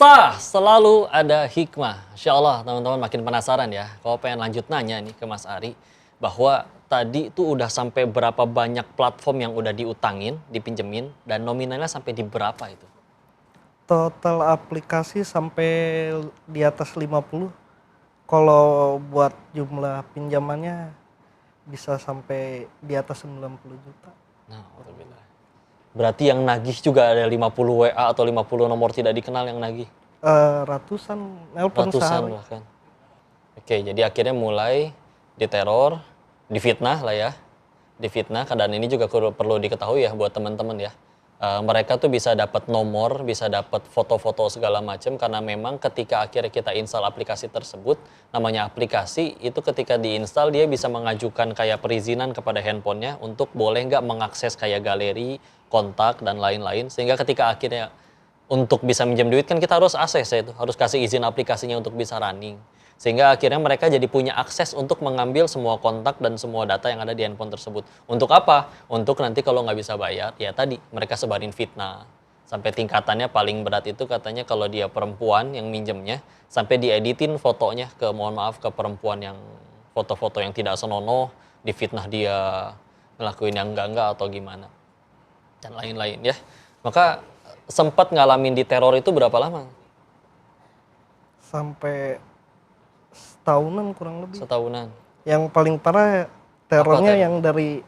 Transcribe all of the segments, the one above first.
Kisah selalu ada hikmah. Insya Allah teman-teman makin penasaran ya. Kalau pengen lanjut nanya nih ke Mas Ari. Bahwa tadi tuh udah sampai berapa banyak platform yang udah diutangin, dipinjemin. Dan nominalnya sampai di berapa itu? Total aplikasi sampai di atas 50. Kalau buat jumlah pinjamannya bisa sampai di atas 90 juta. Nah, alhamdulillah. Berarti yang nagih juga ada 50 WA atau 50 nomor tidak dikenal yang nagih? Ratusan nelpon Ratusan sehari. bahkan. Oke, jadi akhirnya mulai diteror, difitnah lah ya. Difitnah, dan ini juga perlu diketahui ya buat teman-teman ya. Mereka tuh bisa dapat nomor, bisa dapat foto-foto segala macam karena memang ketika akhirnya kita install aplikasi tersebut, namanya aplikasi itu ketika diinstal dia bisa mengajukan kayak perizinan kepada handphonenya untuk boleh nggak mengakses kayak galeri, kontak dan lain-lain, sehingga ketika akhirnya untuk bisa minjem duit kan kita harus akses ya itu, harus kasih izin aplikasinya untuk bisa running. Sehingga akhirnya mereka jadi punya akses untuk mengambil semua kontak dan semua data yang ada di handphone tersebut. Untuk apa? Untuk nanti kalau nggak bisa bayar, ya tadi mereka sebarin fitnah. Sampai tingkatannya paling berat itu katanya kalau dia perempuan yang minjemnya, sampai dieditin fotonya mohon maaf, ke perempuan yang foto-foto yang tidak senonoh, difitnah dia ngelakuin yang enggak atau gimana. Dan lain-lain ya. Maka sempat ngalamin di teror itu berapa lama? Sampai setahunan kurang lebih. Setahunan. Yang paling parah terornya teror? yang dari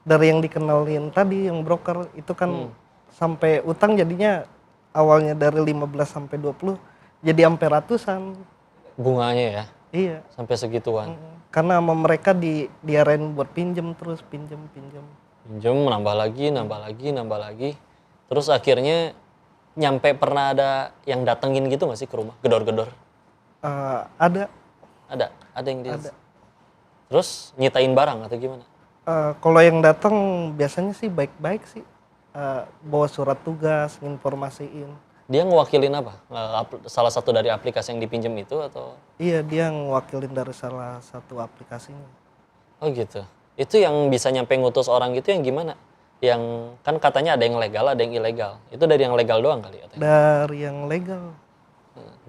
yang dikenalin tadi, yang broker itu kan sampai utang jadinya awalnya dari 15 sampai 20 jadi sampai ratusan. Bunganya ya? Iya. Sampai segituan. Karena sama mereka diarahin buat pinjem terus, pinjem. Pinjem, nambah lagi. Terus akhirnya nyampe pernah ada yang datengin gitu nggak sih ke rumah? Gedor-gedor? Ada. Ada yang Ada. Terus nyitain barang atau gimana? Kalau yang datang biasanya sih baik-baik sih. Bawa surat tugas, informasiin. Dia ngewakilin apa? Salah satu dari aplikasi yang dipinjem itu atau? Iya, dia ngewakilin dari salah satu aplikasinya. Oh gitu. Itu yang bisa nyampe ngutus orang gitu yang gimana? Yang kan katanya ada yang legal, ada yang ilegal. Itu dari yang legal doang kali katanya? Dari yang legal.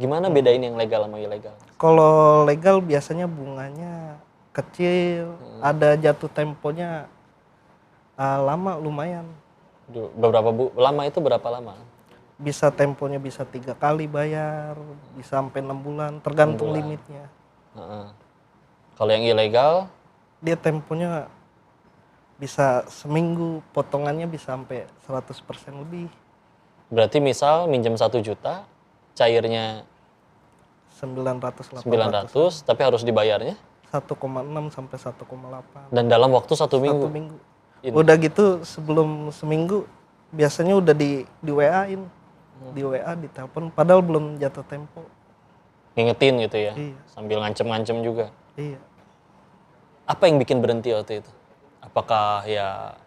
Gimana bedain yang legal sama ilegal? Kalau legal biasanya bunganya kecil, ada jatuh temponya lama lumayan. Lama itu berapa lama? Bisa temponya bisa 3 kali bayar, bisa sampai 6 bulan, tergantung 6 bulan. limitnya. Kalau yang ilegal? Dia temponya bisa seminggu, potongannya bisa sampai 100% lebih. Berarti misal minjem 1 juta, cairnya 900, 900, tapi harus dibayarnya 1,6 sampai 1,8. dan dalam waktu 1 minggu. 1 minggu. Ini. Udah gitu sebelum seminggu biasanya udah di WA-in. Di WA, di telepon, padahal belum jatuh tempo. Ngingetin gitu ya. Iya. Sambil ngancem-ngancem juga. Iya. Apa yang bikin berhenti waktu itu? Apakah ya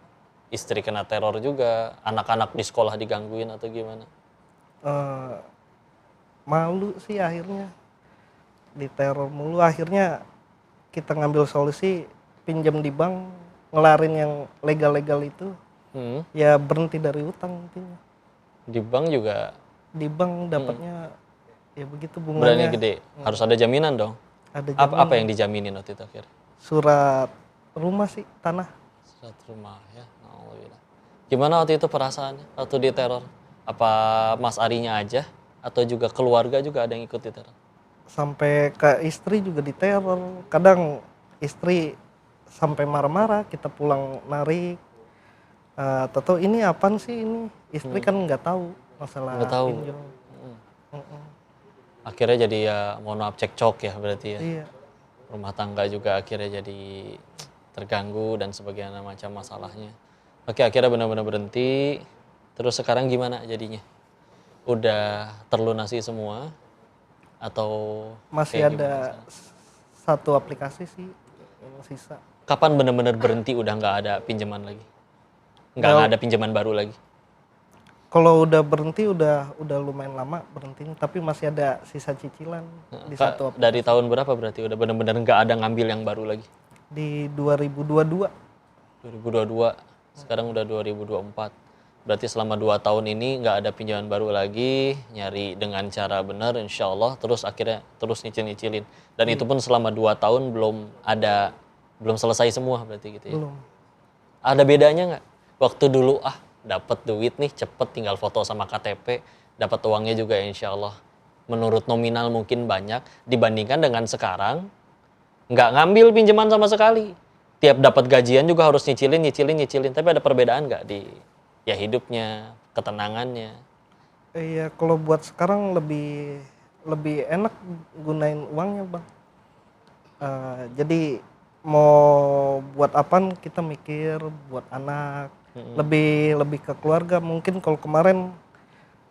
istri kena teror juga, anak-anak di sekolah digangguin atau gimana? Malu sih akhirnya. Diteror mulu, akhirnya kita ngambil solusi pinjam di bank, ngelarin yang legal-legal itu. Ya berhenti dari utang intinya. Di bank juga? Di bank dapatnya ya begitu bunganya. Berani gede, harus ada jaminan dong? Ada jaminan. Apa yang dijaminin waktu itu akhirnya? Surat rumah sih, tanah. Surat rumah ya, alhamdulillah. Gimana waktu itu perasaannya waktu diteror? Apa Mas Arinya aja atau juga keluarga juga ada yang ikut diteror? Sampai ke istri juga diteror. Kadang istri sampai marah-marah, kita pulang narik. Tahu ini apaan sih ini? Istri kan nggak tahu masalah pinjol. Akhirnya jadi ya mohon maaf cekcok ya berarti ya. Iya. Rumah tangga juga akhirnya jadi terganggu dan sebagainya macam masalahnya. Oke, akhirnya benar-benar berhenti. Terus sekarang gimana jadinya? Udah terlunasi semua atau masih ada satu aplikasi sih yang sisa. Kapan benar-benar berhenti udah nggak ada pinjaman lagi? Nggak ada pinjaman baru lagi? Kalau udah berhenti udah lumayan lama berhenti, tapi masih ada sisa cicilan di satu aplikasi. Dari tahun berapa berarti udah benar-benar nggak ada ngambil yang baru lagi? Di 2022. 2022, sekarang udah 2024. Berarti selama 2 tahun ini nggak ada pinjaman baru lagi, nyari dengan cara benar insya Allah, terus akhirnya terus nyicil-nyicilin. Dan itu pun selama 2 tahun belum selesai semua berarti gitu ya. Belum. Ada bedanya nggak? Waktu dulu dapat duit nih cepet tinggal foto sama KTP, dapat uangnya juga insya Allah. Menurut nominal mungkin banyak dibandingkan dengan sekarang nggak ngambil pinjaman sama sekali. Tiap dapat gajian juga harus nyicilin. Tapi ada perbedaan nggak di ya hidupnya, ketenangannya? Iya, kalau buat sekarang lebih enak gunain uangnya, Bang. Jadi mau buat apaan kita mikir buat anak, lebih ke keluarga. Mungkin kalau kemarin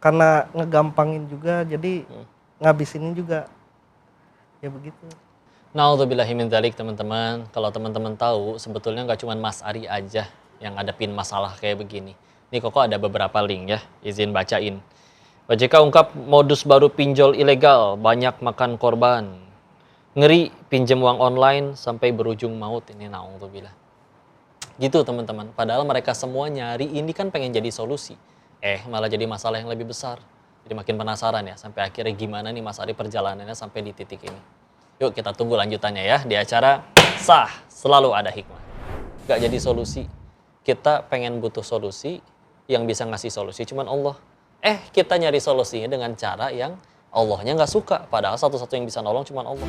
karena ngegampangin juga, jadi ngabisinnya juga ya begitu. Naudzubillahi min dzalik, teman-teman. Kalau teman-teman tahu, sebetulnya nggak cuma Mas Ari aja yang ngadepin masalah kayak begini. Ini Koko ada beberapa link ya, izin bacain. OJK ungkap modus baru pinjol ilegal, banyak makan korban. Ngeri, pinjam uang online sampai berujung maut. Ini naudzubillah. Gitu teman-teman, padahal mereka semua nyari ini kan pengen jadi solusi. Malah jadi masalah yang lebih besar. Jadi makin penasaran ya, sampai akhirnya gimana nih Mas Ari perjalanannya sampai di titik ini. Yuk kita tunggu lanjutannya ya di acara Sah Selalu Ada Hikmah. Gak jadi solusi. Kita pengen butuh solusi, yang bisa ngasih solusi cuman Allah. Kita nyari solusinya dengan cara yang Allahnya gak suka. Padahal satu-satu yang bisa nolong cuman Allah.